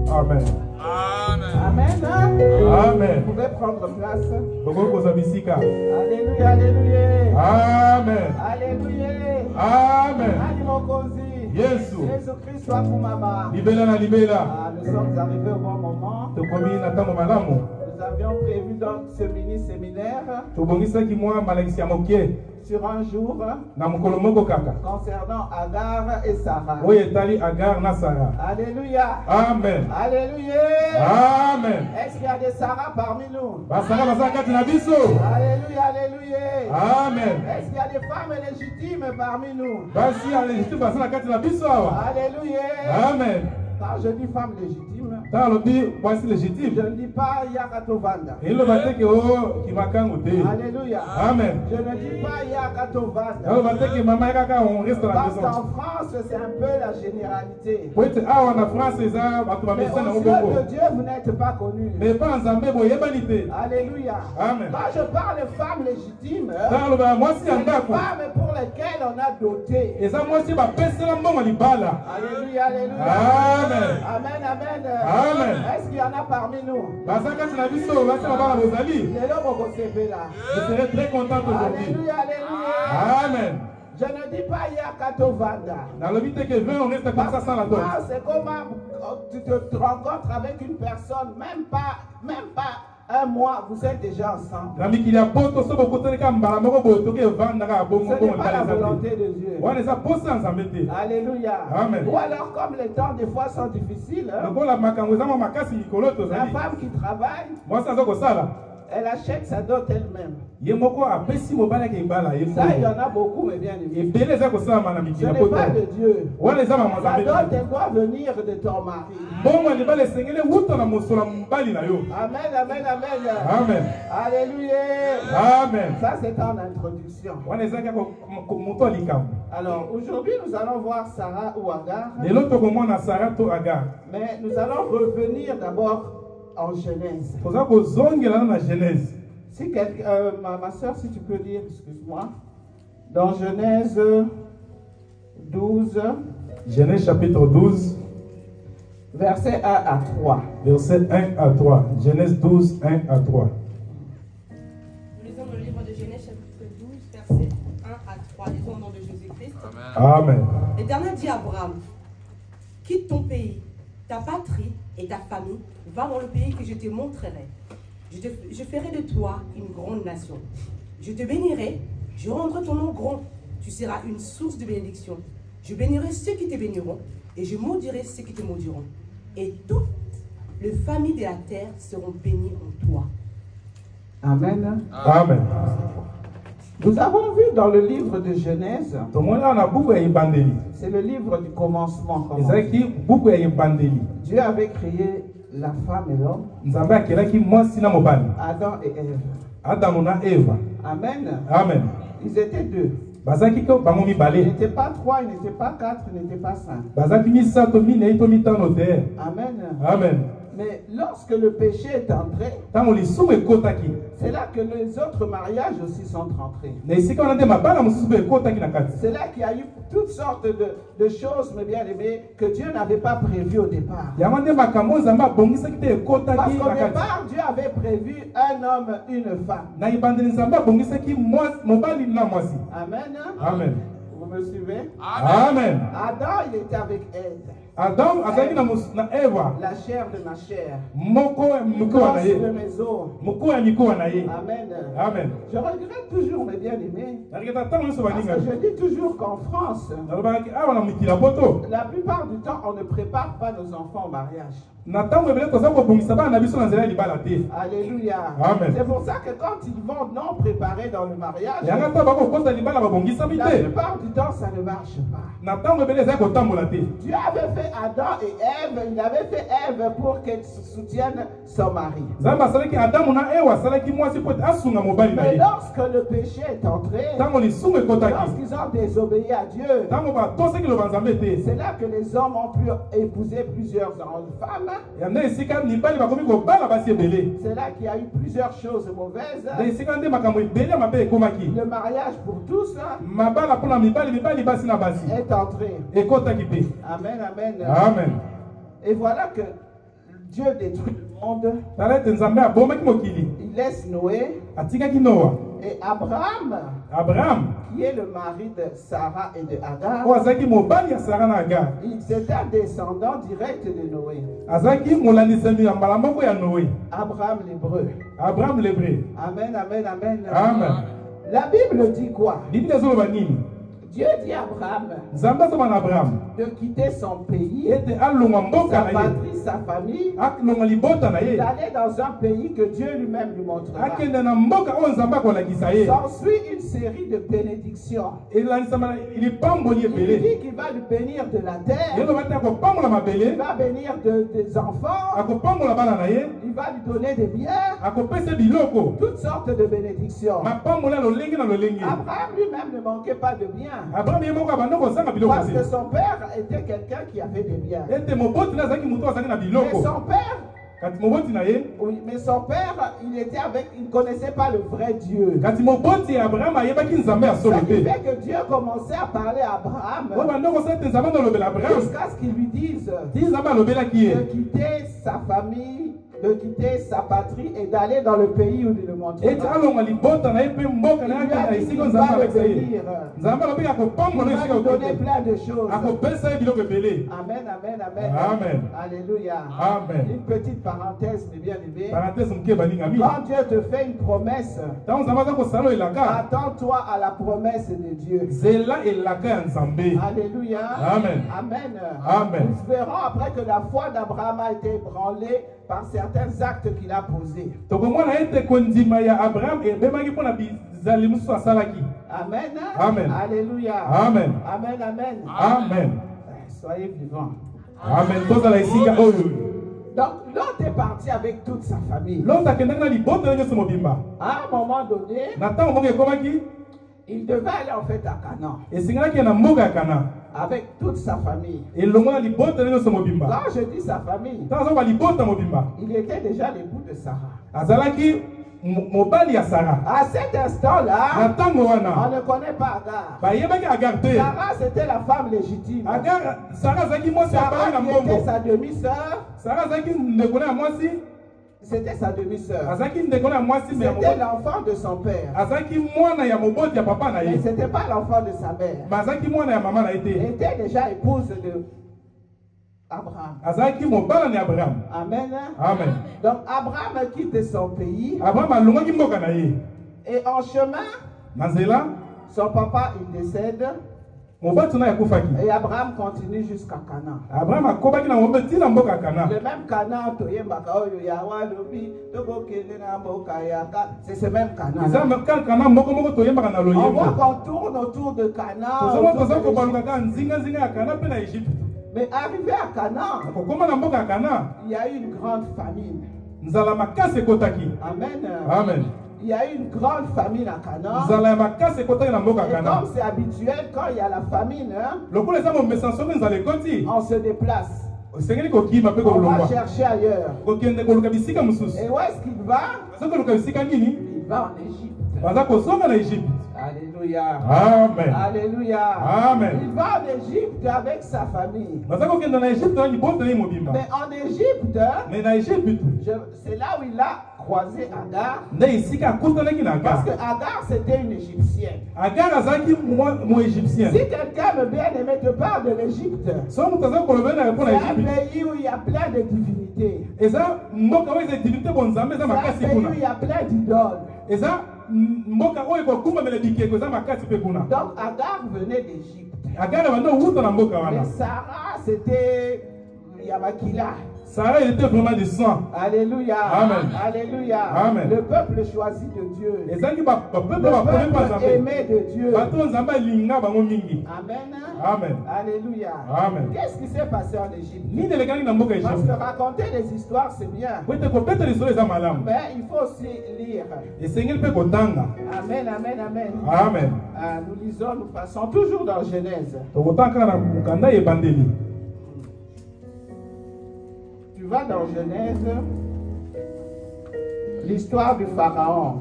Amen. Amen. Amen. Vous pouvez prendre place. Alléluia, alléluia. Amen. Alléluia. Amen. Jésus Christ soit pour maman. Libéla na libéla. Nous sommes arrivés au bon moment. Nous avions prévu donc ce mini-séminaire sur un jour concernant Agar et Sarah. Alléluia. Amen. Alléluia. Amen. Est-ce qu'il y a des Sarah parmi nous? Alléluia, alléluia. Amen. Est-ce qu'il y a des femmes légitimes parmi nous? Alléluia. Amen. Quand je dis femme légitime, légitime. Je ne dis pas Yakatovanda. Alléluia. Amen. Je ne dis pas Yakatovanda. Parce qu'en France, c'est un peu la généralité. Mais aux yeux de Dieu, vous n'êtes pas connu. Alléluia. Amen. Quand je parle de femmes légitimes, c'est des femmes pour lesquelles on a doté. Alléluia. Alléluia. Amen. Amen. Amen. Amen. Est-ce qu'il y en a parmi nous? Je serai très content aujourd'hui. Alléluia, alléluia. Amen. Je ne dis pas Yakatovanda. C'est comment tu te rencontres avec une personne, même pas un mois, vous êtes déjà ensemble. Ce n'est pas la volonté de Dieu. Alléluia. Amen. Ou alors, comme les temps des fois sont difficiles, la femme qui travaille, elle achète sa dot elle-même. Ça, il y en a beaucoup, mais bien évidemment. Ce n'est pas de Dieu. La dot, elle doit venir de ton mari. Amen, amen, amen. Amen. Alléluia. Amen. Ça, c'est en introduction. Alors, aujourd'hui, nous allons voir Sarah ou Agar. Mais nous allons revenir d'abord en Genèse. Si ma soeur, si tu peux lire, excuse-moi, dans Genèse 12. Genèse chapitre 12. Verset 1 à 3. Verset 1 à 3. Genèse 12, 1 à 3. Nous lisons le livre de Genèse chapitre 12, verset 1 à 3. Lisons au nom de Jésus-Christ. Amen. L'Éternel dit à Abraham, quitte ton pays, ta patrie et ta famille, va dans le pays que je te montrerai. Je ferai de toi une grande nation. Je te bénirai, je rendrai ton nom grand. Tu seras une source de bénédiction. Je bénirai ceux qui te béniront et je maudirai ceux qui te maudiront. Et toutes les familles de la terre seront bénies en toi. Amen. Amen. Nous avons vu dans le livre de Genèse, c'est le livre du commencement. Dieu avait créé la femme et l'homme, Adam et Ève. Amen. Amen. Ils étaient deux. Ils n'étaient pas trois, ils n'étaient pas quatre, ils n'étaient pas cinq. Amen. Amen. Mais lorsque le péché est entré, c'est là que les autres mariages aussi sont entrés. C'est là qu'il y a eu toutes sortes de choses, mes bien-aimés, que Dieu n'avait pas prévues au départ. Parce qu'au départ, Dieu avait prévu un homme, une femme. Amen. Amen. Vous me suivez? Amen. Adam, il était avec Ève. Adam, la chair de ma chair. De mes os. Amen. Amen. Je regrette toujours, mes bien-aimés, parce que je dis toujours qu'en France, la plupart du temps, on ne prépare pas nos enfants au mariage. Alléluia. Amen. C'est pour ça que quand ils vont non préparer dans le mariage, la la plupart du temps, ça ne marche pas. Dieu avait fait Adam et Ève, il avait fait Ève pour qu'elle soutienne son mari. Mais lorsque le péché est entré, lorsqu'ils ont désobéi à Dieu, c'est là que les hommes ont pu épouser plusieurs femmes. C'est là qu'il y a eu plusieurs choses mauvaises. Le mariage pour tous est entré. Amen, amen. Amen. Et voilà que Dieu détruit le monde. Il laisse Noé. Et Abraham, qui est le mari de Sarah et de Agar, il était un descendant direct de Noé. Abraham l'hébreu. Amen, amen, amen. Amen. La Bible dit quoi? Dieu dit à Abraham de quitter son pays, sa patrie, sa famille, d'aller dans un pays que Dieu lui-même lui montrera. S'ensuit une série de bénédictions. Il dit qu'il va lui bénir de la terre, il va bénir des enfants, il va lui donner des biens, toutes sortes de bénédictions. Abraham lui-même ne manquait pas de biens. Parce que son père était quelqu'un qui avait des biens. Mais son père, il ne connaissait pas le vrai Dieu. Ça qui fait que Dieu commençait à parler à Abraham jusqu'à ce qu'il lui dise de quitter sa famille, de quitter sa patrie et d'aller dans le pays où il le montrera. Il va lui donner plein de choses. Amen, amen, amen. Amen. Alléluia. Amen. Une petite parenthèse, mes bien-aimés. Quand Dieu te fait une promesse, attends-toi à la promesse de Dieu. Alléluia. Amen. Amen. Amen. Nous verrons après que la foi d'Abraham a été ébranlée par certains actes qu'il a posés. Amen. Amen. Alléluia. Amen. Amen. Amen. Amen. Soyez vivants. Amen. Donc l'autre est parti avec toute sa famille. À un moment donné, il devait aller en fait à Canaan avec toute sa famille. Quand je dis sa famille, il était déjà l'époux de Sarah. À cet instant-là, on ne connaît pas Agar. Sarah, c'était la femme légitime. Sarah qui était sa demi-sœur. C'était sa demi-sœur. C'était l'enfant de son père. Mais ce n'était pas l'enfant de sa mère. Elle était déjà épouse de Abraham. Amen. Amen. Donc Abraham quitte son pays. Et en chemin, son papa il décède. Et Abraham continue jusqu'à Canaan. Le même Canaan, c'est ce même Canaan. On voit qu'on tourne autour de Canaan. Mais arrivé à Canaan, il y a eu une grande famine. Amen. Amen. Il y a eu une grande famine à Canaan. Et comme c'est habituel, quand il y a la famine, on se déplace. On va chercher ailleurs. Et où est-ce qu'il va? Il va en Égypte. Alléluia. Amen. Alléluia. Amen. Il va en Égypte avec sa famille. Mais en Égypte, c'est là où il a croisé Agar. Parce que Agar, c'était une Égyptienne. Si quelqu'un me bien-aimé te parle de l'Égypte, c'est un pays où il y a plein de divinités. C'est un pays où il y a plein d'idoles. Donc Agar venait d'Égypte. Mais Sarah, c'était Yamakila. Sarah était vraiment du sang. Alléluia. Amen. Alléluia. Amen. Le peuple choisi de Dieu. Le peuple aimé de Dieu. Amen. Amen. Alléluia. Amen. Qu'est-ce qui s'est passé en Égypte? Parce que raconter des histoires, c'est bien. Mais il faut aussi lire. Amen, amen, amen. Amen. Nous lisons, nous passons toujours dans Genèse. Tu vas dans Genèse, l'histoire du Pharaon.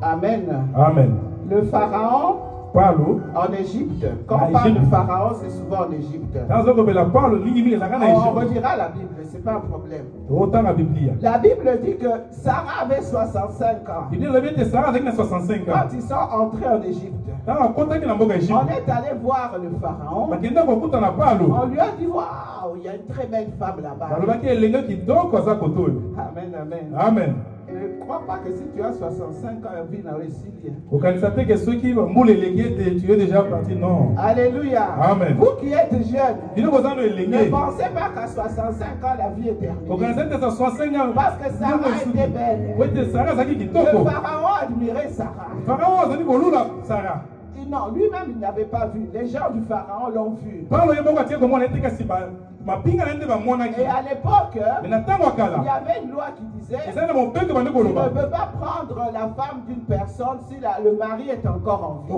Amen. Amen. Le Pharaon en Égypte. Quand on parle de Pharaon, c'est souvent en Égypte. On redira la Bible, ce n'est pas un problème. La Bible dit que Sarah avait 65 ans. Quand ils sont entrés en Égypte, on est allé voir le Pharaon. On lui a dit, waouh, il y a une très belle femme là-bas. Amen, amen. Amen. Je ne crois pas que si tu as 65 ans, vie n'a réussi bien. Tu es déjà parti, non. Alléluia. Amen. Vous qui êtes jeunes, ne pensez pensez pas qu'à 65 ans, la vie est terminée. Parce que Sarah était belle. Le Pharaon admirait Sarah. Non, lui-même, il n'avait pas vu. Les gens du Pharaon l'ont vu. Et à l'époque, il y avait une loi qui disait tu ne peux pas prendre la femme d'une personne si le mari est encore en vie.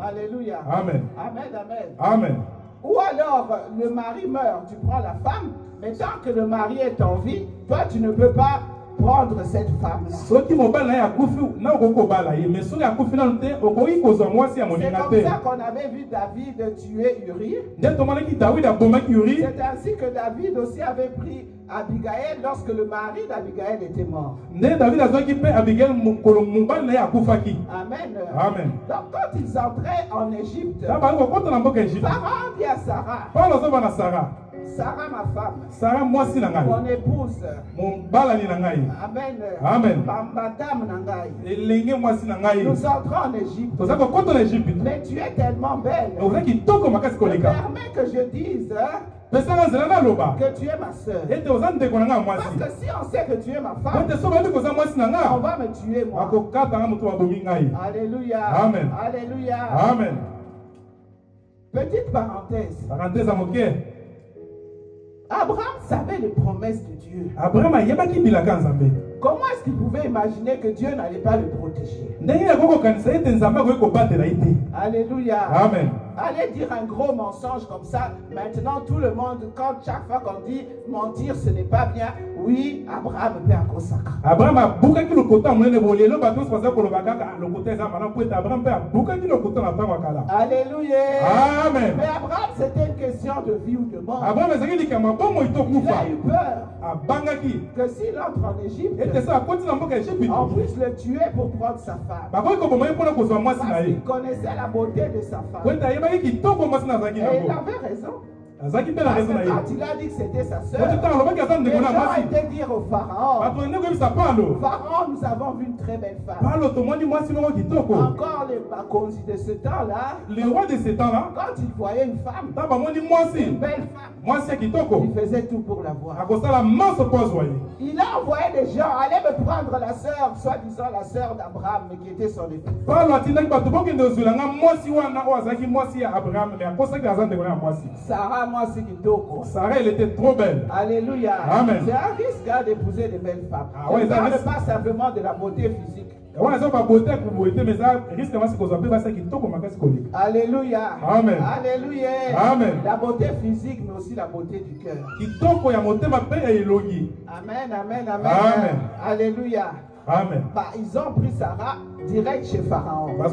Alléluia. Amen. Amen, amen. Amen. Ou alors, le mari meurt, tu prends la femme, mais tant que le mari est en vie, toi, tu ne peux pas prendre cette femme-là. C'est comme ça qu'on avait vu David tuer Uri. C'est ainsi que David aussi avait pris Abigail lorsque le mari d'Abigail était mort. Amen. Amen. Donc quand ils entraient en Égypte, Pharaon dit à Sarah, Sarah, ma femme, mon épouse, Amen. Amen. Madame Nangai, nous entrons en Égypte. Mais tu es tellement belle. Permets que je dise que tu es ma soeur. Parce que si on sait que tu es ma femme, on va me tuer moi. Alléluia. Amen. Alléluia. Amen. Petite parenthèse. Abraham savait les promesses de Dieu. Comment est-ce qu'il pouvait imaginer que Dieu n'allait pas le protéger? Alléluia. Amen. Allez dire un gros mensonge comme ça. Maintenant, tout le monde, quand chaque fois qu'on dit mentir, ce n'est pas bien. Oui, Abraham peut un consacre. Abraham a beaucoup de côté. Alléluia. Amen. Mais Abraham, c'était une question de vie ou de mort. Il a eu peur que s'il entre en Égypte, on puisse le tuer pour prendre sa femme. Parce qu'il connaissait la beauté de sa femme. Et il avait raison. Parce que quand il a dit que c'était sa soeur, les gens étaient dire au Pharaon, Pharaon, nous avons vu une très belle femme. Encore les Bakonzi de ce temps-là, quand il voyait une femme, une belle femme, il faisait tout pour la voir. Il a envoyé des gens, allez me prendre la sœur, soi-disant la sœur d'Abraham, mais qui était son épouse. Sarah, elle était trop belle. Alléluia. Amen. C'est un risque d'épouser de belles femmes. On ne parle pas simplement de la beauté physique. Alléluia. Amen. Alléluia. Amen. La beauté physique, mais aussi la beauté du cœur. Amen, amen, amen. Amen. Alléluia. Amen. Ils ont pris Sarah direct chez Pharaon. Mais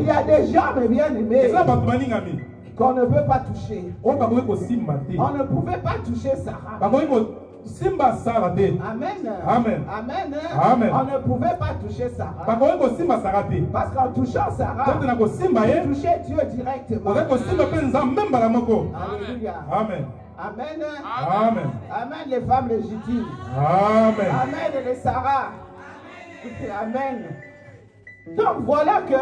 il y a des gens, mais bien aimés, qu'on ne peut pas toucher. On ne pouvait pas toucher Sarah. Amen. Amen. Amen. Amen. On ne pouvait pas toucher Sarah. Parce qu'en touchant Sarah, on touchait Dieu directement. Alléluia. Amen. Amen. Amen. Amen, les femmes légitimes. Amen. Amen, les Sarah. Amen. Donc voilà que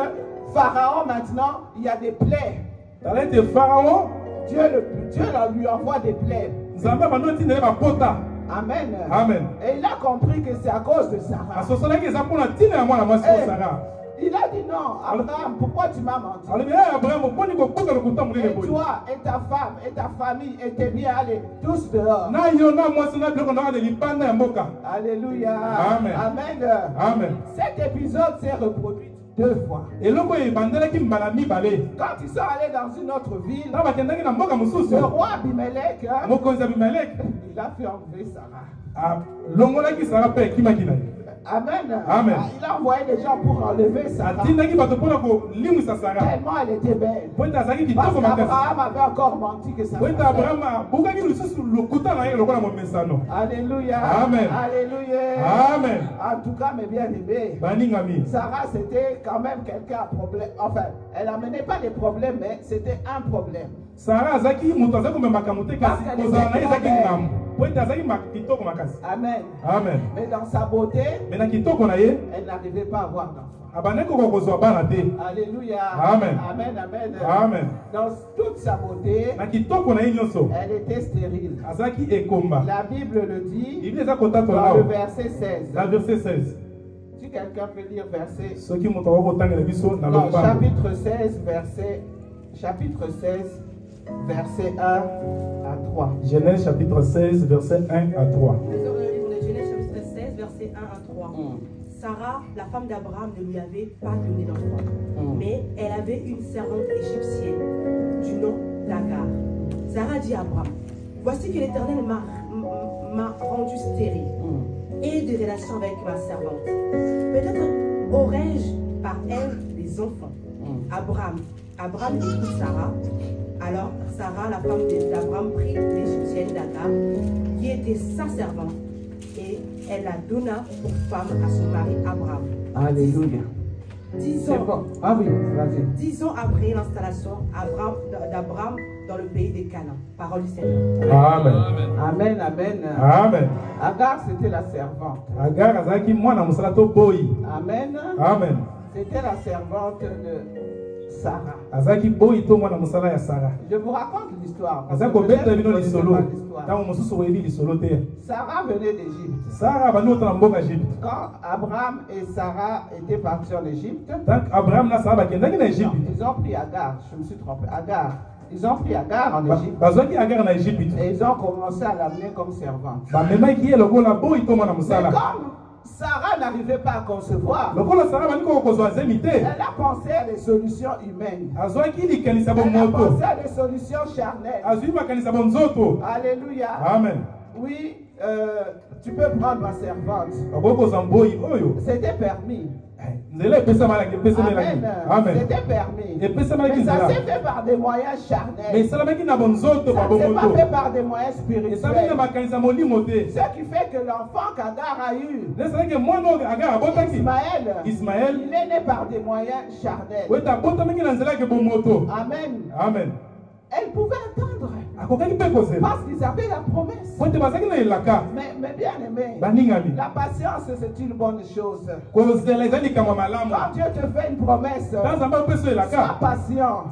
Pharaon maintenant, il y a des plaies. Pharaon, Dieu lui envoie des plaies. Amen. Amen. Et il a compris que c'est à cause de Sarah. Il a dit non, Abraham, pourquoi tu m'as menti? Et toi, et ta femme, et ta famille, et tes biens, allez tous dehors. Alléluia. Amen. Amen. Amen. Cet épisode s'est reproduit 2 fois. Quand ils sont allés dans une autre ville, le roi Abimelech, il a fait enlever Sarah. Amen. Amen. Il a envoyé des gens pour enlever Sarah. Tellement elle était belle. Parce qu'Abraham avait encore menti que Sarah. Alléluia. Amen. Alléluia. Amen. En tout cas, mes bien-aimés, Sarah, c'était quand même quelqu'un à problème. Enfin, elle n'amenait pas des problèmes, mais c'était un problème. Sarah Zaki Amen. Amen. Mais dans sa beauté, elle n'arrivait pas à avoir d'enfant. Alléluia. Amen. Amen. Amen. Amen. Dans toute sa beauté, elle était stérile. La Bible le dit dans le verset 16. Si quelqu'un peut lire verset. Non, chapitre 16, verset 1 à 3. Genèse chapitre 16, verset 1 à 3. Nous avons le livre de Genèse chapitre 16, verset 1 à 3. Sarah, la femme d'Abraham, ne lui avait pas donné d'enfant. Mais elle avait une servante égyptienne du nom d'Agar. Sarah dit à Abraham, voici que l'Éternel m'a rendu stérile et de relation avec ma servante. Peut-être aurais-je par elle des enfants. Abraham écoute Sarah. Alors Sarah, la femme d'Abraham, prit l'Égyptienne d'Agar, qui était sa servante, et elle la donna pour femme à son mari Abraham. Alléluia. 10 ans, bon. Ah oui, vas-y. 10 ans après l'installation d'Abraham dans le pays des Canaan. Parole du Seigneur. Amen. Amen, amen. Amen. Agar, c'était la servante. Agar azaki mwana musalato boy. Amen. Amen. C'était la servante de Sarah. Azaki boy to mwana musala ya Sarah. Je vous raconte l'histoire. Azako beta bino li solo. Tango mususu webi li solo te. Sarah venait d'Égypte. Sarah bano tana mboka Égypte. Quand Abraham et Sarah étaient partis en Égypte, donc Abraham na Sarah bakendaki na Égypte. Ils ont pris Agar, je me suis trompé. Agar. Ils ont pris Agar en Égypte. Bazaki Agar na Égypte. Et ils ont commencé à l'amener comme servante. Ba mema ki eloko la boy to mwana musala. Sarah n'arrivait pas à concevoir. Elle a pensé à des solutions humaines. Elle a pensé à des solutions charnelles. Alléluia. Amen. Oui, tu peux prendre ma servante. C'était permis. Amen. C'était permis. Mais ça s'est fait par des moyens charnels. Ça ne s'est pas fait par des moyens spirituels. Ce qui fait que l'enfant qu'Agar a eu, Ismaël, il est né par des moyens charnels. Amen. Amen. Elle pouvait attendre. Parce qu'ils avaient la promesse. Mais bien aimé, la patience c'est une bonne chose. Quand Dieu te fait une promesse, sois patient.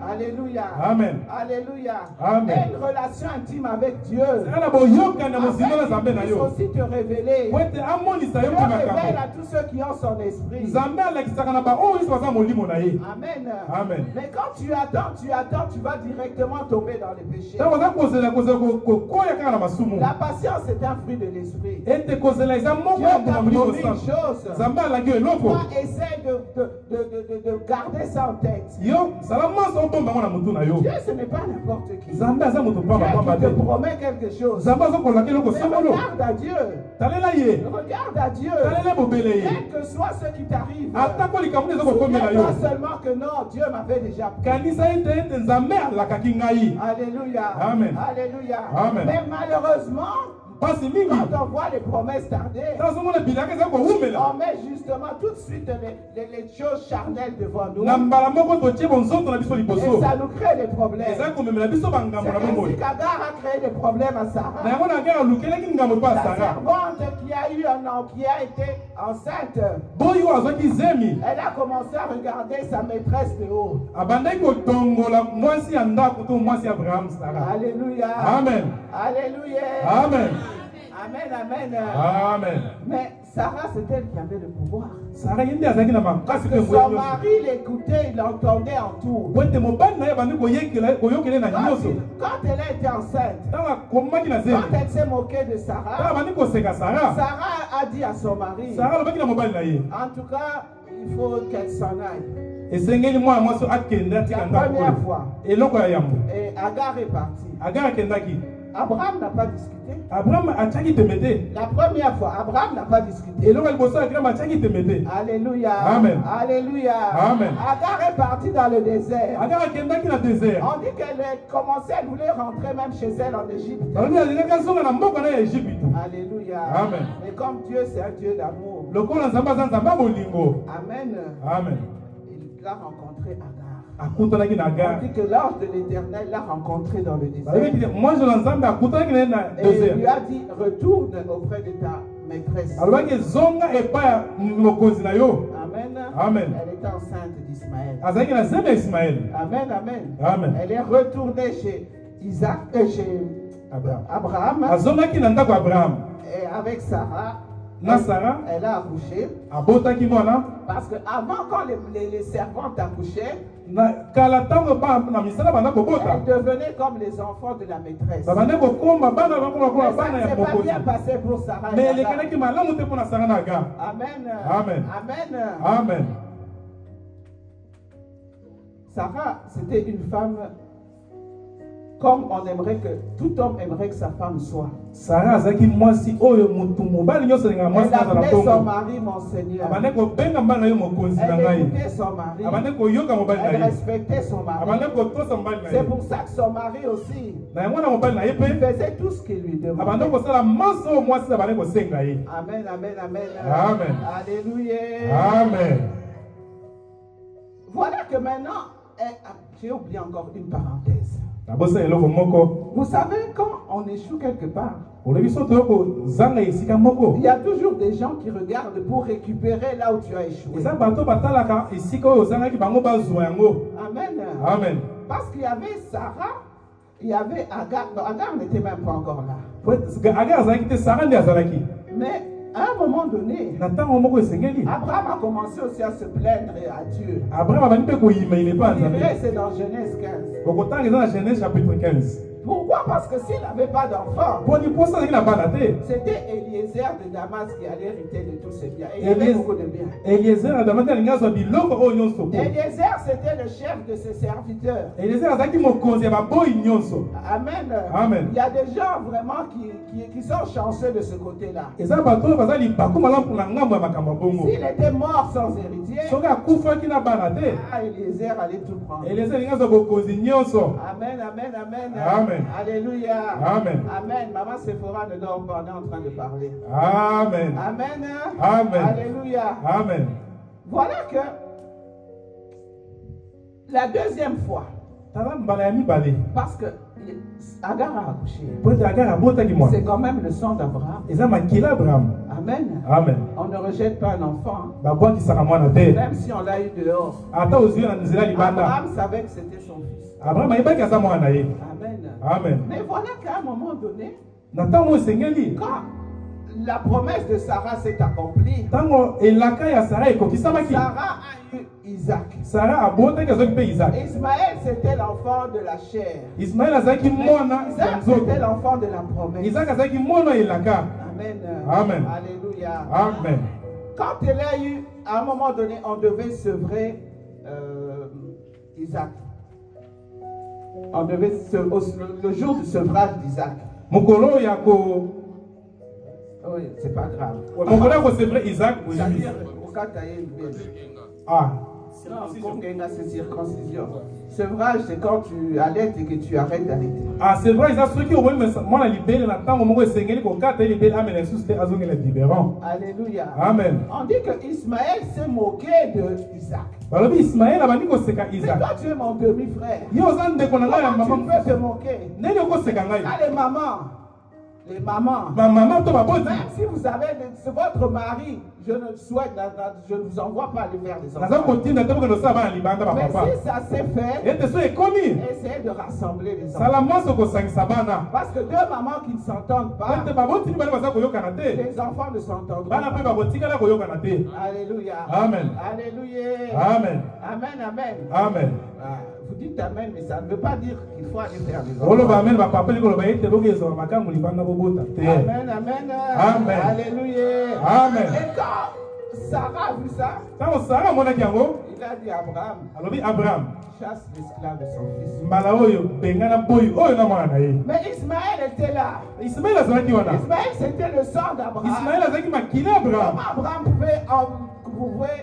Alléluia. Amen. Alléluia. Amen. Et une relation intime avec Dieu. Il faut aussi te révéler. Dieu révèle à tous ceux qui ont son esprit. Amen. Amen. Mais quand tu attends, tu vas directement tomber dans les péchés. La patience est un fruit de l'esprit. Dieu t'a promis une chose. Toi, essaie de garder ça en tête. Dieu, ce n'est pas n'importe qui. Dieu te promet quelque chose. Mais regarde à Dieu. Regarde à Dieu. Quel que soit ce qui t'arrive. Souviens-toi seulement que non, Dieu m'avait déjà pris. Alléluia. Alléluia. Amen. Alléluia. Amen. Mais malheureusement, Quand on voit les promesses tarder, on met justement tout de suite les choses charnelles devant nous. Et ça nous crée des problèmes. C'est ainsi qu'Agar a créé des problèmes à Sarah. La servante qui a été enceinte, elle a commencé à regarder sa maîtresse de haut. Alléluia. Amen. Alléluia. Amen. Amen, amen. Amen. Mais Sarah, c'est elle qui avait le pouvoir. Parce que son mari l'écoutait, il l'entendait en tout. Quand elle était enceinte, quand elle s'est moquée de Sarah, Sarah a dit à son mari, en tout cas, il faut qu'elle s'en aille. La première fois. Et Agar est parti. Abraham n'a pas discuté. La première fois, Abraham n'a pas discuté. Alléluia. Amen. Alléluia. Amen. Agar est parti dans le désert. On dit qu'elle commençait, elle voulait rentrer même chez elle en Égypte. Alléluia. Amen. Mais comme Dieu, c'est un Dieu d'amour. Amen. Amen. Il l'a rencontré Agar. On dit que l'ange de l'Éternel l'a rencontré dans le désert. Et il lui a dit, retourne auprès de ta maîtresse. Amen. Amen. Elle était enceinte d'Ismaël. Amen, amen. Amen. Elle est retournée chez chez Abraham. Et avec Sarah. Elle a accouché. Parce qu'avant, quand les servantes accouchaient, elle devenait comme les enfants de la maîtresse. Ça ne s'est pas bien passé pour Sarah. Amen. Amen. Amen. Amen. Sarah, c'était une femme comme on aimerait que tout homme aimerait que sa femme soit. Elle appelait son mari mon Seigneur. Elle écoutait son mari. Elle respectait son mari. C'est pour ça que son mari aussi, il faisait tout ce qu'il lui demandait. Amen, amen, amen. Amen. Alléluia. Amen. Voilà que maintenant, j'ai oublié encore une parenthèse. Vous savez, quand on échoue quelque part, il y a toujours des gens qui regardent pour récupérer là où tu as échoué. Amen. Amen. Parce qu'il y avait Sarah, il y avait Agar. Non, Agar n'était même pas encore là. Mais à un moment donné, Abraham a commencé aussi à se plaindre à Dieu. C'est dans Genèse 15. Pourquoi? Parce que s'il n'avait pas d'enfant, c'était Eliezer de Damas qui allait hériter de tous ses biens. Et il y avait beaucoup de biens. Eliezer, c'était le chef de ses serviteurs. Amen. Amen. Il y a des gens vraiment qui sont chanceux de ce côté-là. S'il était mort sans héritier, Eliezer allait tout prendre. Amen, amen, amen. Amen. Alléluia. Amen. Amen. Maman Sephora ne dort pas, on est en train de parler. Amen. Amen. Amen. Alléluia. Amen. Voilà que la deuxième fois, parce que Agar a accouché, c'est quand même le sang d'Abraham. Amen. Amen. On ne rejette pas un enfant, même si on l'a eu dehors. Abraham savait que c'était son fils. Amen. Amen. Mais voilà qu'à un moment donné, quand la promesse de Sarah s'est accomplie, Sarah a eu Isaac. Ismaël, c'était l'enfant de la chair. Isaac, c'était l'enfant de la promesse. Amen. Amen. Alléluia. Amen. Quand elle a eu, à un moment donné, on devait sevrer Isaac. On devait le jour du sevrage d'Isaac. Oui, c'est pas grave. C'est-à-dire, Ah, circoncision. Sevrage, c'est quand tu allaites et que tu arrêtes d'allaiter. Ah, c'est vrai, ça ceux qui ont moi la libéré la temps moment sengeli ko kata libéré amen sous c'était azonge la libérant. Alléluia. Amen. On dit que Ismaël s'est moqué de Isaac. Alors Ismaël abandi ko seka Isaac. Mais toi tu es mon demi-frère. Yo zande ko nanga ya maman. Tu peux te moquer. Nene ko seka ngai. Les mamans. Les mamans. Ma maman to baboti. Même si vous avez c'est votre mari, je ne souhaite, je ne vous envoie pas aller faire des enfants. Mais si ça s'est fait, essayez de rassembler les enfants. Parce que deux mamans qui ne s'entendent pas, les enfants ne s'entendront pas. Alléluia. Amen. Alléluia. Amen. Amen, amen. Amen. Vous dites amen, mais ça ne veut pas dire qu'il faut aller faire des enfants. Amen, amen. Amen. Alléluia. Amen. Et quand Sarah a vu ça, il a dit à Abraham, chasse l'esclave de son fils. Mais Ismaël était là. Ismaël c'était le sang d'Abraham. Comment Abraham pouvait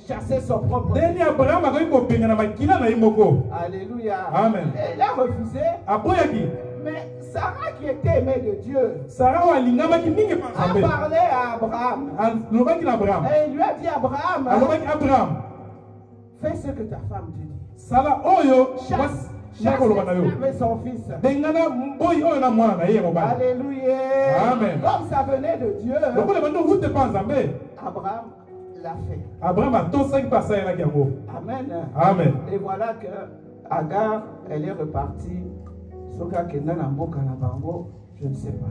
chasser son propre fils? Alléluia. Amen. Et il a refusé. Mais Sarah qui était aimée de Dieu a parlé à Abraham. Et il lui a dit Abraham, fais ce que ta femme te dit. Chasse son fils. Alléluia. Amen. Comme ça venait de Dieu, Abraham l'a fait. Amen. Amen. Et voilà que Agar, elle est repartie. Je ne sais pas.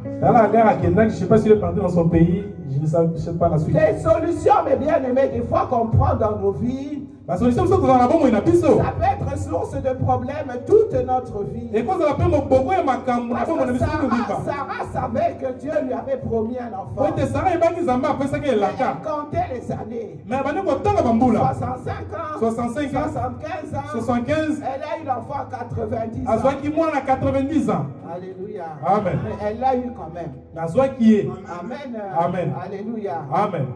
Je ne sais pas s'il est parti dans son pays. Je ne sais pas la suite. Les solutions, mes bien-aimés, des fois qu'on prend dans nos vies, la solution, ça peut être source de problèmes toute notre vie. Sarah savait que Dieu lui avait promis un enfant. Elle comptait les années. 65 ans, 75 ans, elle a eu l'enfant à 90 ans. Alléluia. Amen. Mais elle l'a eu quand même. Amen. Amen. Alléluia. Amen.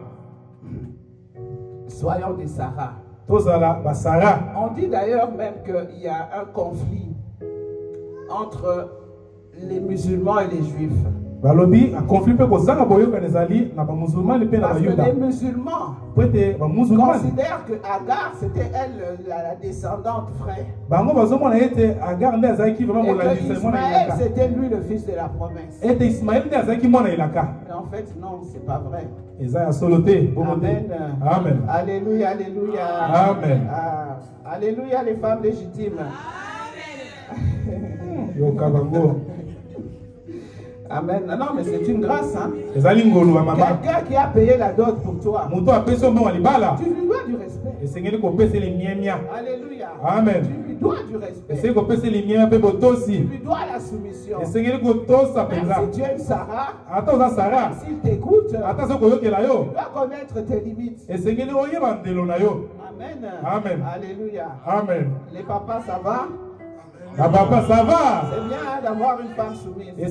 Soyons des Sarah. On dit d'ailleurs même qu'il y a un conflit entre les musulmans et les juifs. Parce que les musulmans considèrent que Agar c'était elle la descendante frère. Et que Ismaël c'était lui le fils de la promesse. Mais en fait non, c'est pas vrai. Amen. Amen. Alléluia, alléluia. Amen. Alléluia les femmes légitimes. Amen. Amen. Non, mais c'est une grâce. Hein? Quelqu'un qui a payé la dot pour toi. Tu lui dois du respect. Alléluia. Amen. Tu lui dois du respect. Tu lui dois la soumission. Même si tu es une Sarah, s'il t'écoute, tu dois connaître tes limites. Amen. Amen. Alléluia. Amen. Les papas, ça va? Papa, ça va. C'est bien d'avoir une femme soumise. La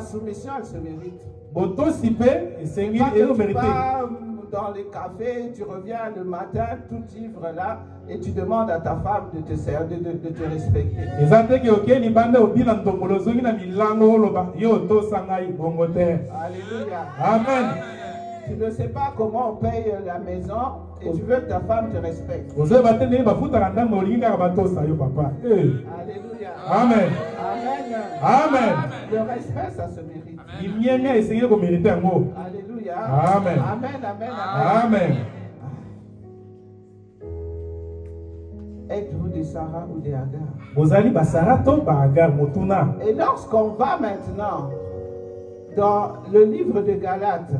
soumission, elle se mérite. Quand tu vas dans les cafés, tu reviens le matin, tout ivre là, et tu demandes à ta femme de te servir, de te respecter. Alléluia. Amen. Tu ne sais pas comment on paye la maison et tu veux que ta femme te respecte. Alléluia. Amen. Amen. Amen. Le respect, ça se mérite. Alléluia. Amen. Amen. Amen. Amen. Êtes-vous des Sarah ou des Agar? Et lorsqu'on va maintenant dans le livre de Galates,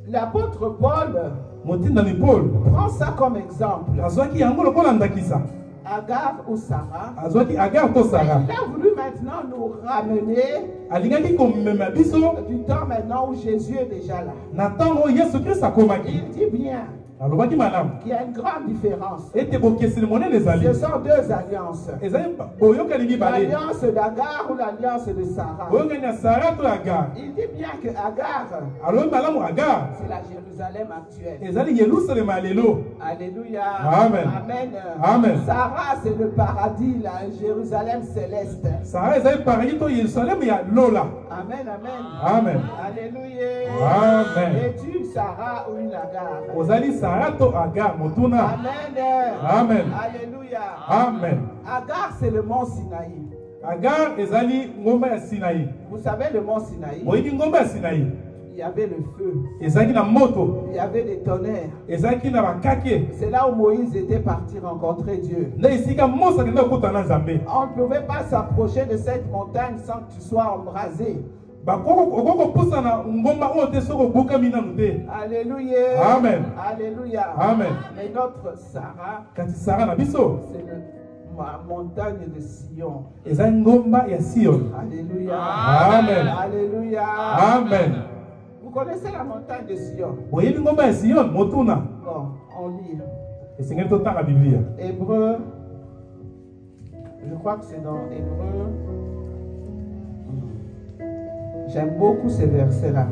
l'apôtre Paul prend ça comme exemple. Agar ou Sarah. Il a voulu maintenant nous ramener du temps maintenant où Jésus est déjà là. Il dit bien. Il y a une grande différence. Ce sont deux alliances. L'alliance d'Agar ou l'alliance de Sarah. Il dit bien que Agar, c'est la Jérusalem actuelle. Alléluia. Amen. Amen. Amen. Sarah, c'est le paradis, la Jérusalem céleste. Amen, amen. Amen. Alléluia. Amen. Es-tu une Sarah ou une Agar? Amen. Amen. Alléluia. Amen. Agar, c'est le mont Sinaï. Agar ezali ngomba ya Sinaï. Vous savez le mont Sinaï? Ngomba ya Sinaï. Il y avait le feu. Ezaki na moto. Il y avait des tonnerres. Ezaki na bakake. C'est là où Moïse était parti rencontrer Dieu. Na isika Moïse kenda kutana Nzambe. On ne pouvait pas s'approcher de cette montagne sans que tu sois embrasé. Alléluia. Amen. Alléluia. Amen. Mais notre Sarah, c'est la montagne de Sion. Alléluia. Amen. Alléluia. Amen. Vous connaissez la montagne de Sion? Bon, on lit. Hébreu. Je crois que c'est dans Hébreu. J'aime beaucoup ces versets-là.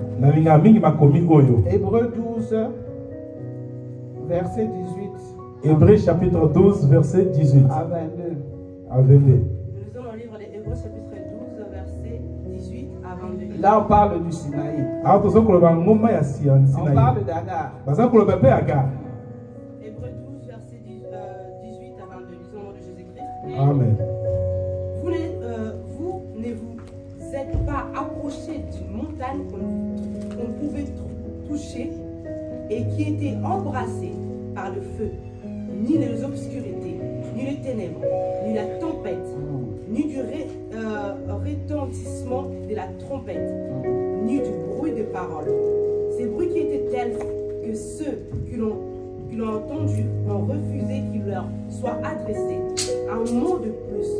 Hébreu 12, verset 18. Hébreu chapitre 12, verset 18. À 22. À 22. Nous sommes au livre des Hébreux chapitre 12, verset 18 à 22. Là, on parle du Sinaï. On parle d'Agar. Hébreux 12, verset 18 à 22. Disons au nom de Jésus-Christ. Amen. Vous ne vous êtes pas approché d'une montagne qu'on pouvait toucher et qui était embrassée par le feu, ni les obscurités, ni les ténèbres, ni la tempête, ni du retentissement de la trompette, ni du bruit de paroles. Ces bruits qui étaient tels que ceux qui l'ont entendu ont refusé qu'il leur soit adressé un mot de plus.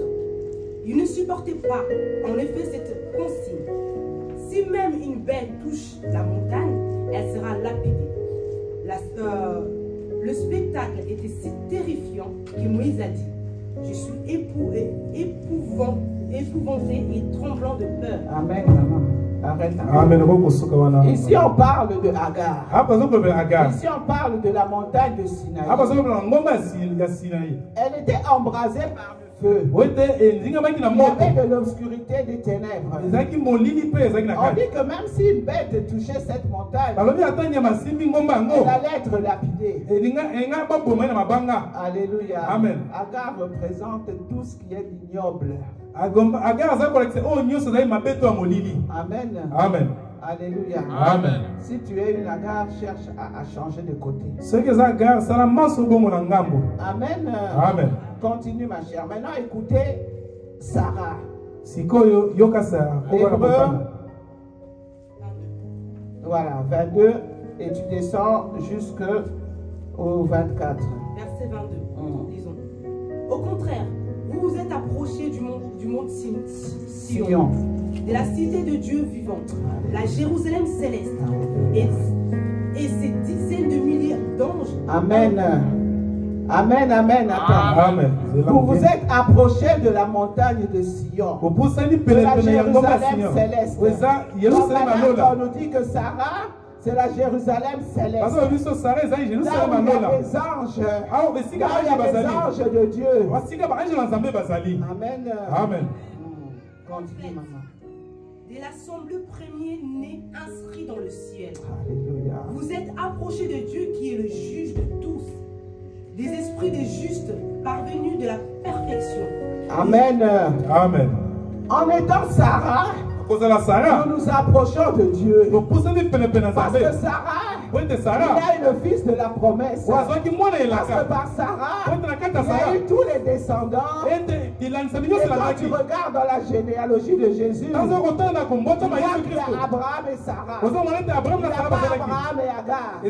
Ils ne supportaient pas, en effet, cette consigne. Si même une bête touche la montagne, elle sera lapidée. Le spectacle était si terrifiant que Moïse a dit: je suis épouvanté et tremblant de peur. Amen, maman. Arrête. Amen. Ici on parle de Agar. Ici on parle de la montagne de Sinaï. Elle était embrasée par le feu. Il y avait de l'obscurité, des ténèbres. On dit que même si une bête touchait cette montagne, elle allait être lapidée. Alléluia. Amen. Agar représente tout ce qui est ignoble. Amen. Amen. Alléluia. Amen. Si tu es une Agar, cherche à changer de côté. Amen. Amen. Continue ma chère. Maintenant écoutez Sarah. Hébreu. Voilà, 22 et tu descends jusqu'au 24. Verset 22, disons. Au contraire, vous vous êtes approchés du mont Sion, de la cité de Dieu vivante, la Jérusalem céleste, et ses dizaines de milliers d'anges. Amen. Amen, amen. Amen. Vous vous êtes approchés de la montagne de Sion, de la Jérusalem céleste. On nous dit que Sarah, c'est la Jérusalem céleste. Là où il y a des anges. Là où il y a des anges de Dieu. Amen. Amen. Continue, maman. De l'assemblée premier-né inscrit dans le ciel. Alléluia. Vous êtes approchés de Dieu qui est le juge de tous, des esprits des justes parvenus de la perfection. Amen. Amen. En étant Sarah, nous nous approchons de Dieu. Parce que Sarah, il a eu le fils de la promesse. Parce que par Sarah, il y a eu tous les descendants. Et quand tu regardes dans la généalogie de Jésus, tu vois qu'il y a Abraham et Sarah. Il n'y a pas Abraham et Agar.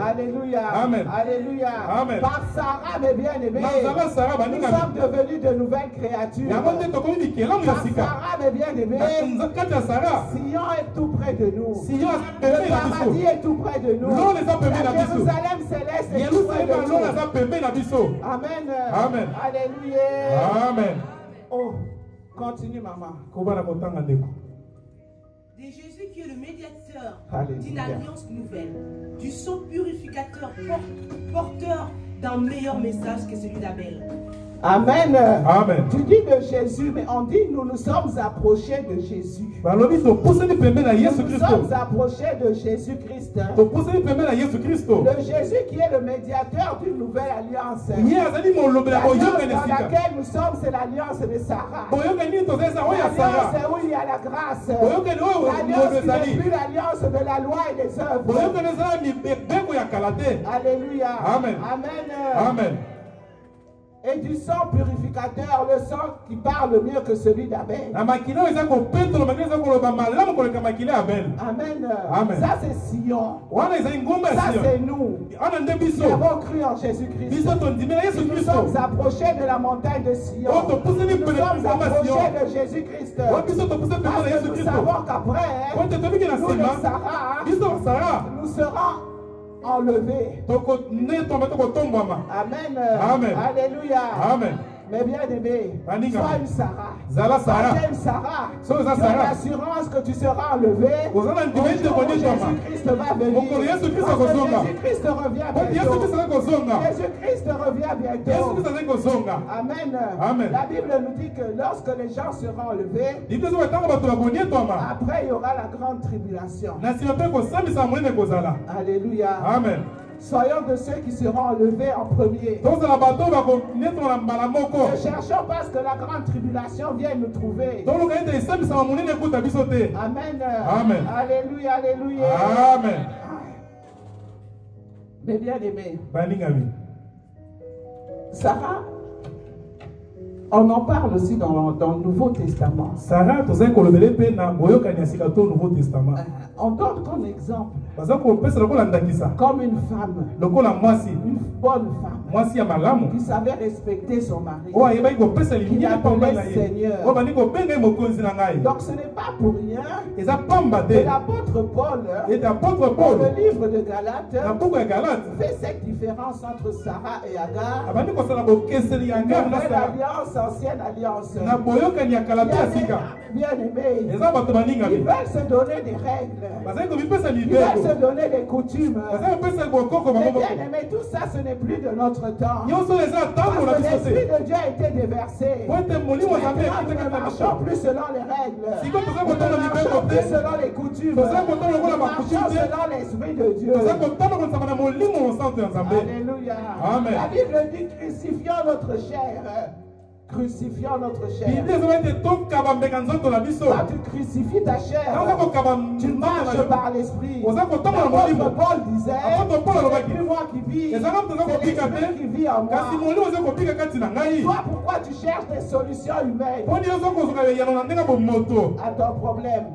Alléluia. Amen. Alléluia. Amen. Par Sarah, mes bien-aimés, nous sommes devenus de nouvelles créatures. Par Sarah, mes bien-aimés, Sion est tout près de nous. Le paradis est tout près de nous. La Jérusalem céleste est tout près de nous. Amen. Amen. Alléluia. Amen. Oh, continue, maman. De Jésus qui est le médiateur Alléluia. d'une alliance nouvelle, du sang purificateur, porteur d'un meilleur message que celui d'Abel. Amen. Amen. Tu dis de Jésus, mais on dit nous nous sommes approchés de Jésus. Nous sommes approchés de Jésus-Christ. Le Jésus qui est le médiateur d'une nouvelle alliance. L'alliance dans laquelle nous sommes, c'est l'alliance de Sarah. L'alliance où il y a la grâce. L'alliance qui n'est plus l'alliance de la loi et des œuvres. Alléluia. Amen. Amen. Amen. Et du sang purificateur, le sang qui parle mieux que celui d'Abel. Amen. Amen. Ça c'est Sion. Ça c'est nous qui avons cru en Jésus-Christ. Nous sommes approchés de la montagne de Sion. Nous sommes approchés de Jésus-Christ. Parce que nous savons qu'après, nous, Sarah, nous serons enlevé. Amen. Amen. Alléluia. Amen. Mais bien aimé, sois une Sarah. Sarah. Une Sarah. Tu as l'assurance que tu seras enlevé. Jésus-Christ va venir. Jésus-Christ revient bientôt. Jésus-Christ revient bientôt. Amen. Amen. La Bible nous dit que lorsque les gens seront enlevés, après il y aura la grande tribulation. Alléluia. Amen. Soyons de ceux qui seront enlevés en premier. Ne cherchons pas ce que la grande tribulation vienne nous trouver. Amen. Amen. Alléluia, alléluia. Amen. Mais bien aimé, Sarah, on en parle aussi dans le Nouveau Testament. Sarah, On donne comme exemple. Comme une femme. Une bonne femme. Qui savait respecter son mari. Qui l'appelait Seigneur. Donc ce n'est pas pour rien que l'apôtre Paul, dans le livre de Galates, fait cette différence entre Sarah et Agar. L'alliance, ancienne alliance. Bien aimé, ils veulent se donner des règles. Ils veulent se donner des coutumes. Mais bien aimé, tout ça ce n'est plus de notre temps. Parce que l'Esprit de Dieu a été déversé. Maintenant, nous ne marchons plus selon les règles. Nous ne marchons plus selon les coutumes. Nous marchons selon l'Esprit de Dieu. Alléluia. Amen. La Bible dit crucifions notre chair. Crucifions notre chair. Quand tu crucifies ta chair, tu marches par l'esprit. L'apôtre Paul disait, c'est plus moi qui vis, c'est l'esprit qui vit en moi. Toi, pourquoi tu cherches des solutions humaines à ton problème?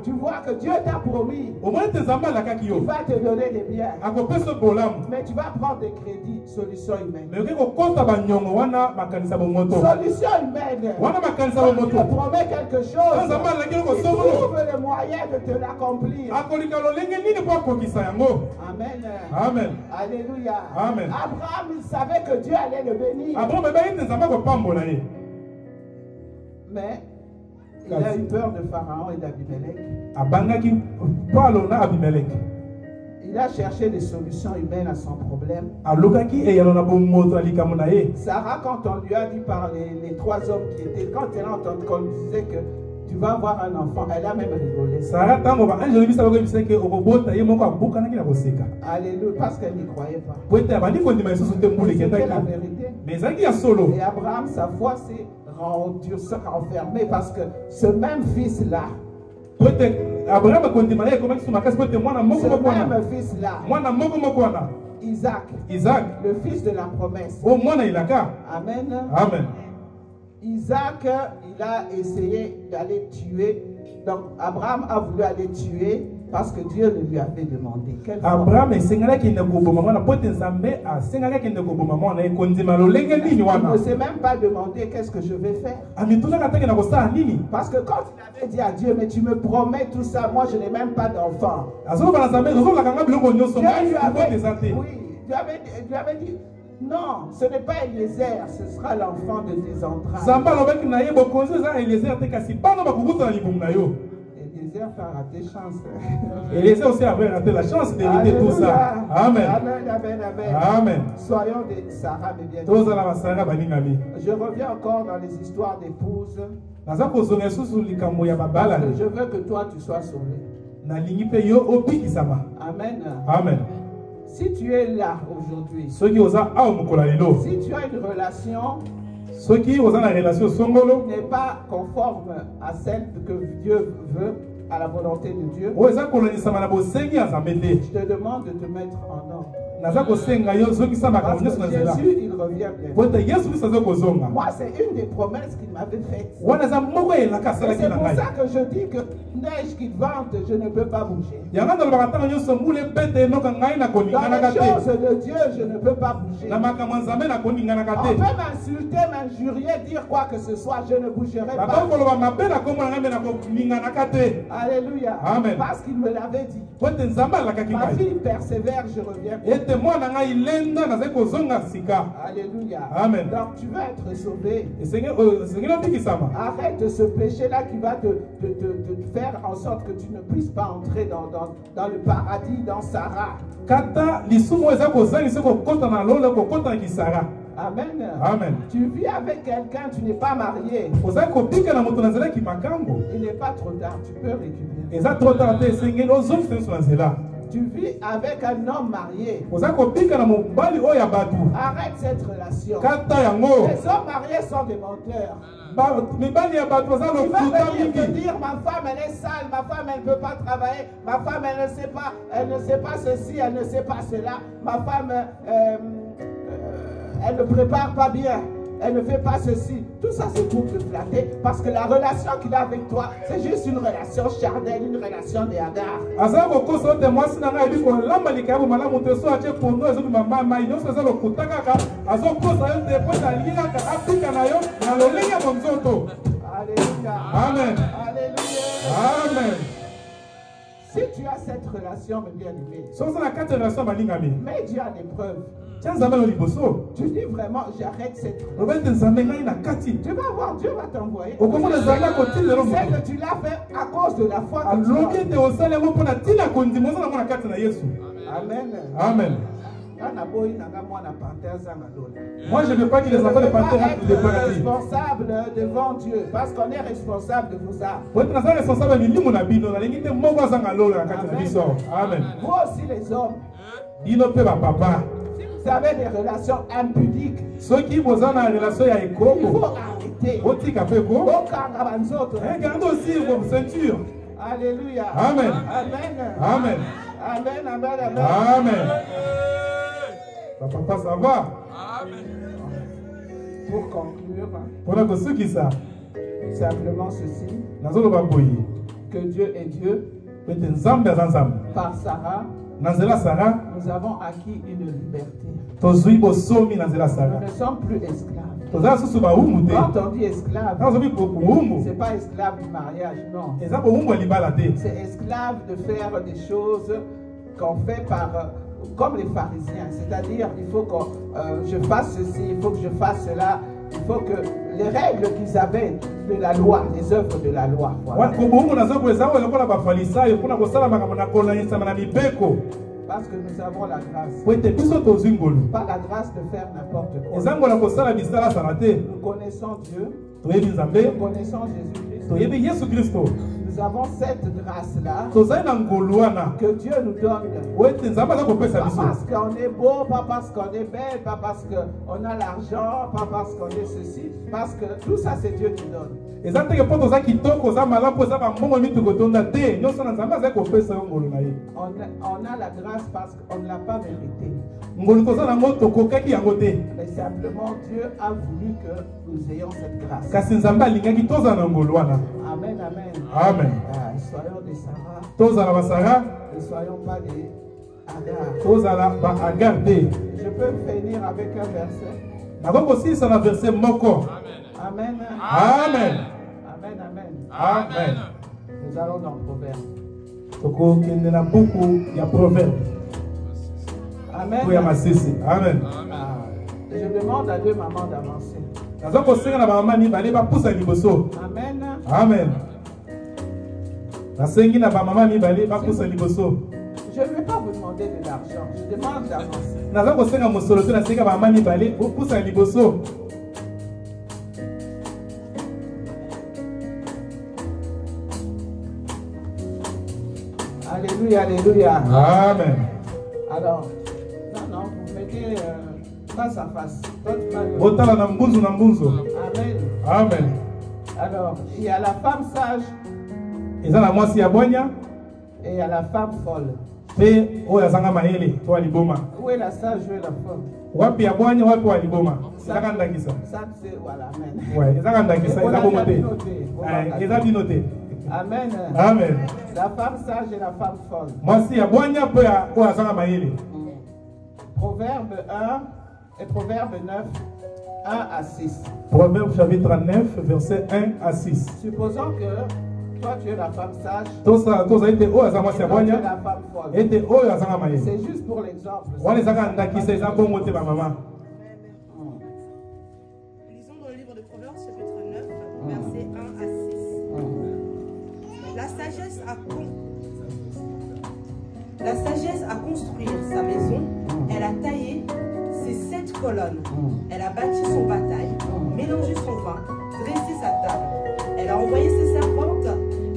Tu vois que Dieu t'a promis, il va te donner des biens, mais tu vas prendre des crédits, solutions humaines. Solution humaine. Quand Dieu promet quelque chose, il trouve le moyen de te l'accomplir. Amen. Amen. Alléluia. Amen. Abraham, il savait que Dieu allait le bénir. Mais il a eu peur de Pharaon et d'Abimelech. Il a cherché des solutions humaines à son problème. Sarah, quand on lui a dit par les trois hommes qui étaient, quand elle a entendu qu'on lui disait que tu vas avoir un enfant, elle a même rigolé. Alléluia, parce qu'elle n'y croyait pas. C'était la vérité. Et Abraham, sa foi s'est renfermée parce que ce même fils-là, ce même fils-là, Isaac, le fils de la promesse. Amen. Amen. Isaac, il a essayé d'aller tuer Donc Abraham a voulu aller tuer parce que Dieu le lui avait demandé. Abraham est sengala qui ne gobo maman na pote nzambe a sengala qui ne gobo maman na ekondima lolenge nini wana. Il ne s'est même pas demandé qu'est-ce que je vais faire. Amituna kataki na kosa nini? Parce que quand il avait dit à Dieu, mais tu me promets tout ça, moi je n'ai même pas d'enfant. Azo bana nzambe zo la kanga biloko nyoso Dieu lui avait dit non, ce n'est pas Eliezer, ce sera l'enfant de tes entrailles. Eliezer a raté chance. Eliezer aussi avait raté la chance d'hériter tout ça. Amen. Amen, amen, amen. Amen. Soyons des Sarah, mes bien. Je reviens encore dans les histoires d'épouses. Parce que je veux que toi tu sois sauvé. Amen. Amen. Si tu es là aujourd'hui, si tu as une relation qui n'est pas conforme à celle que Dieu veut, à la volonté de Dieu, je te demande de te mettre en ordre. Parce que Jésus, il revient bientôt. Moi, c'est une des promesses qu'il m'avait faites. C'est pour ça que je dis que neige qui vente, je ne peux pas bouger. Dans les choses de Dieu, je ne peux pas bouger. On peut m'insulter, m'injurier, dire quoi que ce soit, je ne bougerai pas. Alléluia. Amen. Parce qu'il me l'avait dit. Ma fille persévère, je reviens. Alléluia. Amen. Donc tu veux être sauvé. Arrête ce péché-là qui va te faire en sorte que tu ne puisses pas entrer dans le paradis, dans Sarah. Amen. Amen. Tu vis avec quelqu'un, tu n'es pas marié. Il n'est pas trop tard, tu peux récupérer. Tu vis avec un homme marié. Arrête cette relation. Les hommes mariés sont des menteurs. Il va venir te dire ma femme elle est sale, ma femme elle ne peut pas travailler, ma femme elle ne sait pas ceci, elle ne sait pas cela, ma femme elle ne prépare pas bien, elle ne fait pas ceci. Tout ça c'est pour te flatter parce que la relation qu'il a avec toi c'est juste une relation charnelle, une relation de Hagar. Alléluia. Amen. Alléluia. Amen. Si tu as cette relation, mes bien-aimés, mets Dieu à l'épreuve. Tu dis vraiment, j'arrête cette relation. Tu vas voir, Dieu va t'envoyer. C'est que tu l'as fait à cause de la foi que tu as. Amen. Amen. Moi, je ne veux pas que les enfants de Panthère soient responsables devant Dieu, parce qu'on est responsable de vos âmes. Amen. Vous aussi, les hommes, si vous avez des relations impudiques, il faut arrêter. Regardez aussi vos ceintures. Alléluia. Amen. Amen. Amen. Amen. Amen. Amen. Amen. Papa, ça va? Amen. Pour conclure, simplement ceci, que Dieu est Dieu. Par Sarah, nous avons acquis une liberté. Nous ne sommes plus esclaves. Quand on dit esclave, ce n'est pas esclave du mariage, non. C'est esclave de faire des choses qu'on fait comme les pharisiens. C'est-à-dire, il faut que je fasse ceci, il faut que je fasse cela. Il faut que les règles qu'ils avaient de la loi, les œuvres de la loi. Voilà. Parce que nous avons la grâce. Pas la grâce de faire n'importe quoi. Nous connaissons Dieu. Nous connaissons Jésus-Christ. Nous avons cette grâce-là que Dieu nous donne. Pas parce qu'on est beau, pas parce qu'on est belle, pas parce qu'on a l'argent, pas parce qu'on est ceci. Parce que tout ça, c'est Dieu qui donne. ezate ke poto za kitoko za malapo za ba mbongo mitu kotonda te nyoso na nzamba za ko pesa ngolo na ye. On a la grâce parce qu'on ne l'a pas mérité. Ngolo toza na moto kokaki yango te. Mais simplement Dieu a voulu que nous ayons cette grâce. Kasi nzamba lingaki toza na ngolo wana. Amen, amen. Amen. Soyons des Sarah. Toza la ba Sarah. Ne soyons pas des Agar. Toza la ba Agar te. Je peux finir avec un verset. Nako aussi ça na verset moko. Amen. Amen. Amen, amen. Amen. Nous allons dans Proverbe. Toko kende na buku ya Proverbe. Amen. Amen. Je demande à deux mamans d'avancer. Amen. Amen. Je ne vais pas vous demander de l'argent. Je demande d'avancer. Alléluia, alléluia. Amen. Alors, non, vous mettez face à face. Amen. Amen. Alors, il y a la femme sage. Et il y a la femme folle. Où est la sage, où est la folle? Ça, c'est voilà, amen. Amen. Amen. La femme sage et la femme folle. Proverbe 1 et Proverbe 9, 1 à 6. Proverbe chapitre 9, verset 1 à 6. Supposons que toi tu es la femme sage. Toi tu es la femme folle. C'est juste pour l'exemple. Lisons dans le livre de Proverbes chapitre 9, verset 1 à 6. La sagesse a construit sa maison, elle a taillé ses 7 colonnes, elle a bâti son bataille, mélangé son vin, dressé sa table, elle a envoyé ses servantes,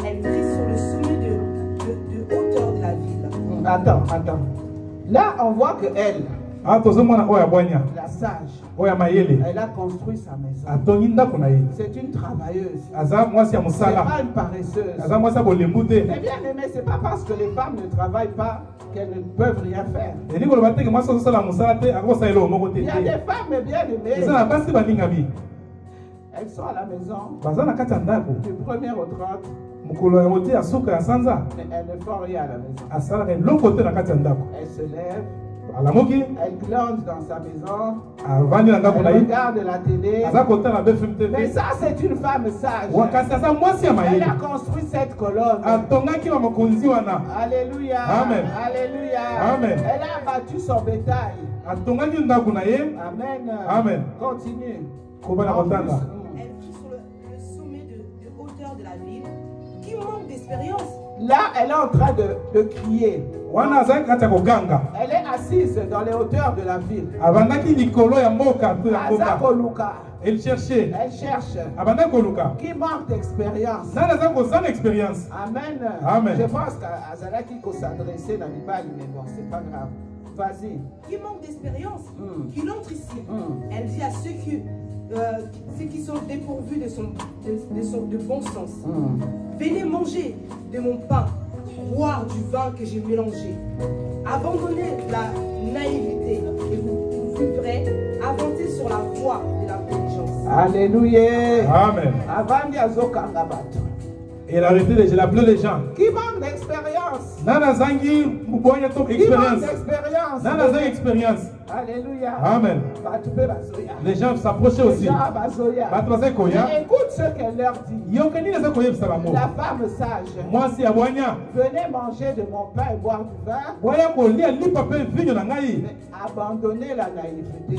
elle dresse sur le sommet de hauteur de la ville. Attends. Là, on voit que elle, la sage, elle a construit sa maison. C'est une travailleuse. C'est pas une paresseuse. Mais bien aimé, c'est pas parce que les femmes ne travaillent pas qu'elles ne peuvent rien faire. Il y a des femmes bien aimées. Elles sont à la maison du 1er au 30. Mais elles ne font rien à la maison. Elles se lèvent. Elle glande dans sa maison. Elle regarde la télé. Mais ça, c'est une femme sage. Elle a construit cette colonne. Alléluia. Amen. Alléluia. Amen. Elle a abattu son bétail. Amen. Amen. Continue. Elle vit sur le sommet de hauteur de la ville. Qui manque d'expérience? Là, elle est en train de crier. Elle est assise dans les hauteurs de la ville. Elle cherchait. Elle cherche. Qui manque d'expérience. Amen. Amen. Je pense qu'Azalaki faut s'adresser dans les balles, mais bon, c'est pas grave. Vas-y. Qui manque d'expérience, qui entre ici. Elle dit à ceux qui sont dépourvus de bon sens. Venez manger de mon pain, boire du vin que j'ai mélangé. Abandonnez la naïveté et vous vivrez, avancez sur la voie de l'intelligence. Alléluia. Amen. Et la arrêté, j'ai appelé les gens. Qui manque d'expérience. Nana expérience. Alléluia. Amen. Les gens s'approchaient aussi. Mais écoute ce qu'elle leur dit. La femme sage. Venez manger de mon pain et boire du vin. Mais abandonnez la naïveté.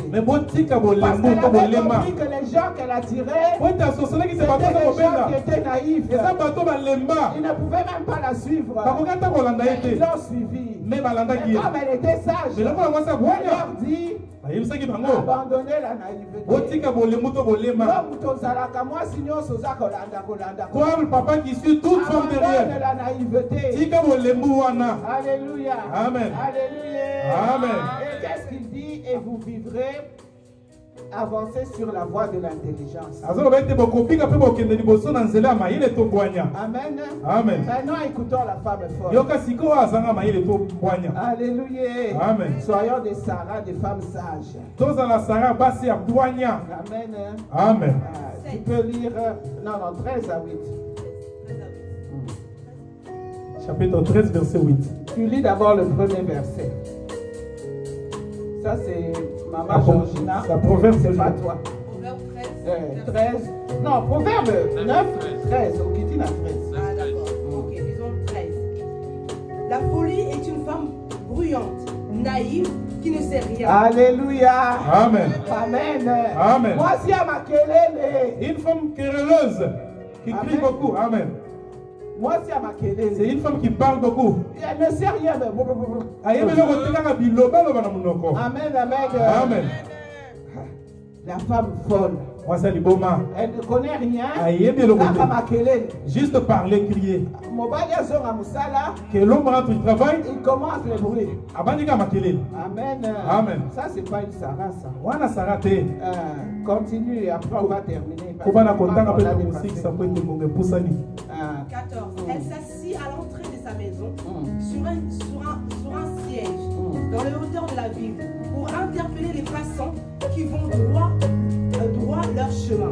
Parce qu'elle avait compris que les gens qu'elle attirait, c'était des gens qui étaient naïfs. Ils ne pouvaient même pas la suivre. Ils l'ont suivi. Mais comme elle était sage, elle leur dit abandonnez la naïveté. Toi, le papa qui suit toute forme de rêve. La naïveté. Alléluia. Amen. Alléluia. Amen. Et qu'est-ce qu'il dit? Et vous vivrez avancer sur la voie de l'intelligence. Amen. Amen. Maintenant, écoutons la femme folle. Alléluia. Amen. Soyons des Sarah, des femmes sages. Amen. Amen. Tu peux lire, 13 à 8. Chapitre 13, verset 8. Tu lis d'abord le premier verset. Ça, c'est Maman Georgina. Ça proverbe, c'est pas toi. Proverbe 13. 13. Non, Proverbe 9, 13. Ok, dis la 13. Ah, d'accord. Ok, disons 13. La folie est une femme bruyante, naïve, qui ne sait rien. Alléluia. Amen. Amen. Amen. Moi, si à ma querelle. Une femme querelleuse qui crie beaucoup. Amen. Moi, si à ma querelle. C'est une femme qui parle beaucoup. Elle ne sait rien. Mais... Amen, amen. Amen. La femme folle. Elle ne connaît rien. Juste parler, crier. Que l'homme rentre du travail. Il commence le bruit. Amen. Amen. Ça, c'est pas une Sarah, ça. Continue et après on va terminer. 14. Elle s'assit à l'entrée de sa maison sur un siège dans les hauteurs de la ville pour interpeller les passants qui vont droit leur chemin.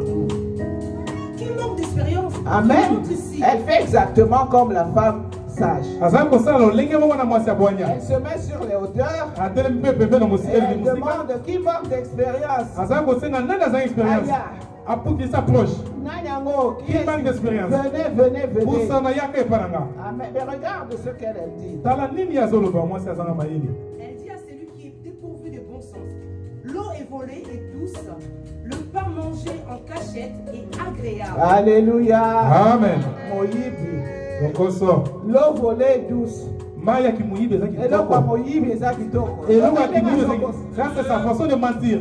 Quel manque d'expérience. Amen. Elle fait exactement comme la femme sage. Elle se met sur les hauteurs. Elle demande qui manque d'expérience. Pour qu'il s'approche. Qui manque d'expérience. Venez. Amen. Mais regarde ce qu'elle dit. Elle dit à celui qui est dépourvu de bon sens. L'eau est volée et douce. Le pain mangé en cachette est agréable. Alléluia. Amen. L'eau volée est douce. C'est sa façon de mentir.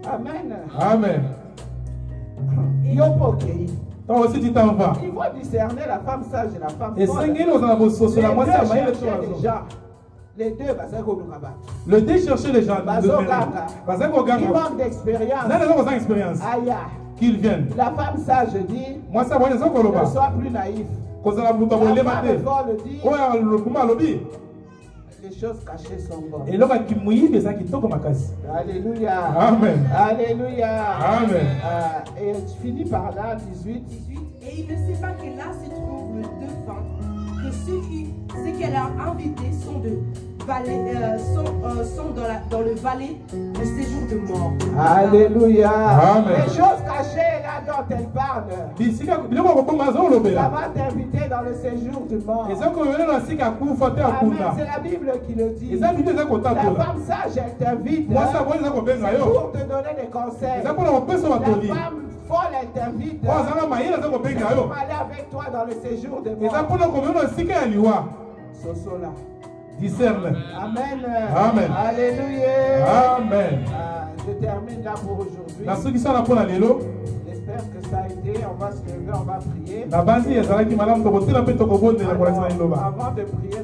Amen. Amen. Toi aussi tu t'en vas. Il faut discerner la femme sage et la femme folle. Les deux, le deux chercher les gens. Qui manquent d'expérience. Qu'ils viennent. La femme sage dit ne sois plus naïf. La femme folle dit les choses cachées sont bonnes. Alléluia. Amen. Alléluia. Amen. Et tu finis par là, 18. Et il ne sait pas que là se trouve le devin, que ceux qu'elle a invités sont dans le valet de séjour de mort. Alléluia. Amen. Les choses cachées là dont elle parle. Ça va t'inviter dans le séjour de mort. Amen. C'est la Bible qui le dit. La femme sage, elle t'invite pour te donner des conseils. La femme folle, elle t'invite pour aller avec toi dans le séjour de mort. Sosola. Discerne. Amen. Amen. Alléluia. Amen. Je termine là pour aujourd'hui. J'espère que ça a été. On va se lever, on va prier. Avant de prier,